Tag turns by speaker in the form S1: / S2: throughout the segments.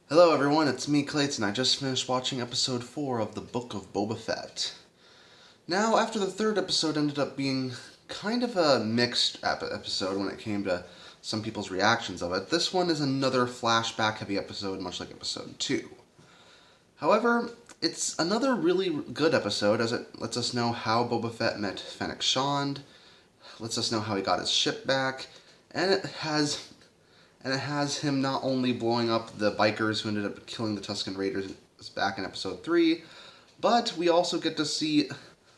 S1: Hello everyone, it's me Clayton. I just finished watching episode 4 of the Book of Boba Fett. Now, after the third episode ended up being kind of a mixed episode when it came to some people's reactions of it, this one is another flashback heavy episode, much like episode 2. However, it's another really good episode as it lets us know how Boba Fett met Fennec Shand, lets us know how he got his ship back, and it has him not only blowing up the bikers who ended up killing the Tusken Raiders back in episode 3, but we also get to see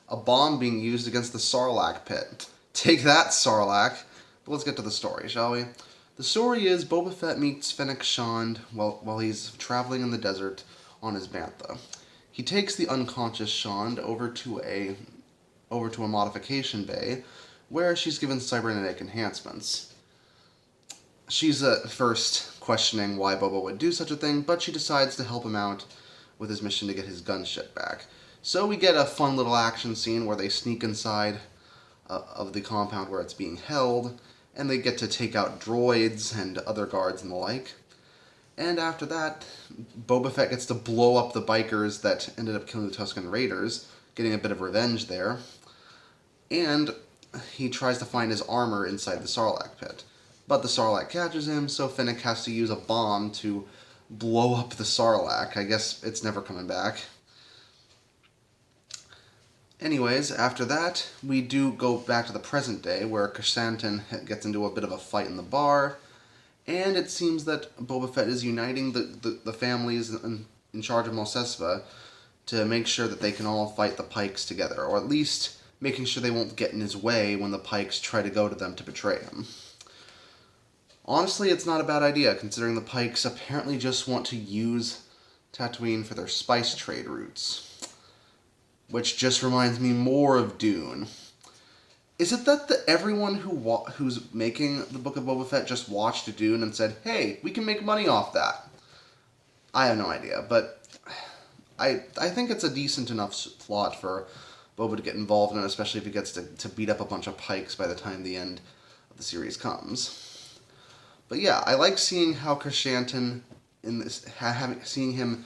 S1: a bomb being used against the Sarlacc pit. Take that, Sarlacc! But let's get to the story, shall we? The story is Boba Fett meets Fennec Shand while he's traveling in the desert on his bantha. He takes the unconscious Shand over to a modification bay where she's given cybernetic enhancements. She's at first questioning why Boba would do such a thing, but she decides to help him out with his mission to get his gunship back. So we get a fun little action scene where they sneak inside of the compound where it's being held, and they get to take out droids and other guards and the like. And after that, Boba Fett gets to blow up the bikers that ended up killing the Tusken Raiders, getting a bit of revenge there. And he tries to find his armor inside the Sarlacc pit. But the Sarlacc catches him, so Fennec has to use a bomb to blow up the Sarlacc. I guess it's never coming back. Anyways, after that, we do go back to the present day, where Krrsantan gets into a bit of a fight in the bar, and it seems that Boba Fett is uniting the families in charge of Mos Espa to make sure that they can all fight the Pykes together, or at least making sure they won't get in his way when the Pykes try to go to them to betray him. Honestly, it's not a bad idea, considering the Pykes apparently just want to use Tatooine for their spice trade routes. Which just reminds me more of Dune. Is it that everyone who's making the Book of Boba Fett just watched Dune and said, hey, we can make money off that? I have no idea, but I think it's a decent enough plot for Boba to get involved in, especially if he gets to beat up a bunch of Pykes by the time the end of the series comes. But yeah, I like seeing how Krrsantan in this, seeing him.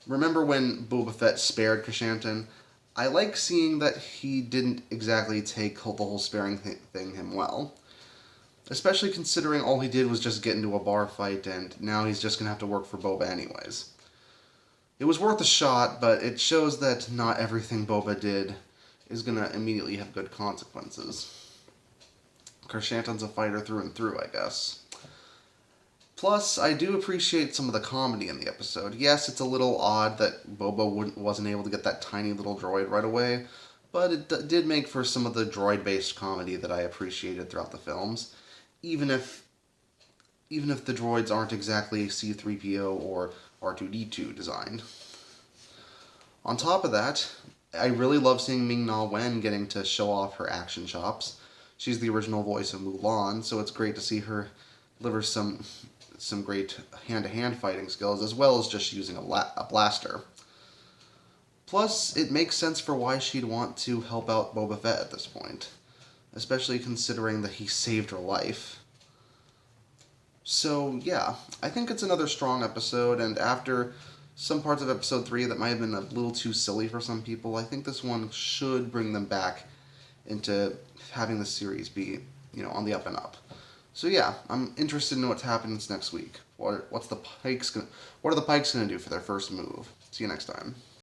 S1: Remember when Boba Fett spared Krrsantan? I like seeing that he didn't exactly take the whole sparing thing him well, especially considering all he did was just get into a bar fight, and now he's just gonna have to work for Boba anyways. It was worth a shot, but it shows that not everything Boba did is gonna immediately have good consequences. Krrsantan's a fighter through and through, I guess. Plus, I do appreciate some of the comedy in the episode. Yes, it's a little odd that Boba wasn't able to get that tiny little droid right away, but it did make for some of the droid-based comedy that I appreciated throughout the films, even if the droids aren't exactly C-3PO or R2-D2 designed. On top of that, I really love seeing Ming-Na Wen getting to show off her action chops. She's the original voice of Mulan, so it's great to see her deliver some great hand-to-hand fighting skills, as well as just using a blaster. Plus, it makes sense for why she'd want to help out Boba Fett at this point, especially considering that he saved her life. So, yeah, I think it's another strong episode, and after some parts of episode 3 that might have been a little too silly for some people, I think this one should bring them back into having the series be, on the up and up. So yeah, I'm interested in what's happening next week. What are the Pykes gonna do for their first move? See you next time.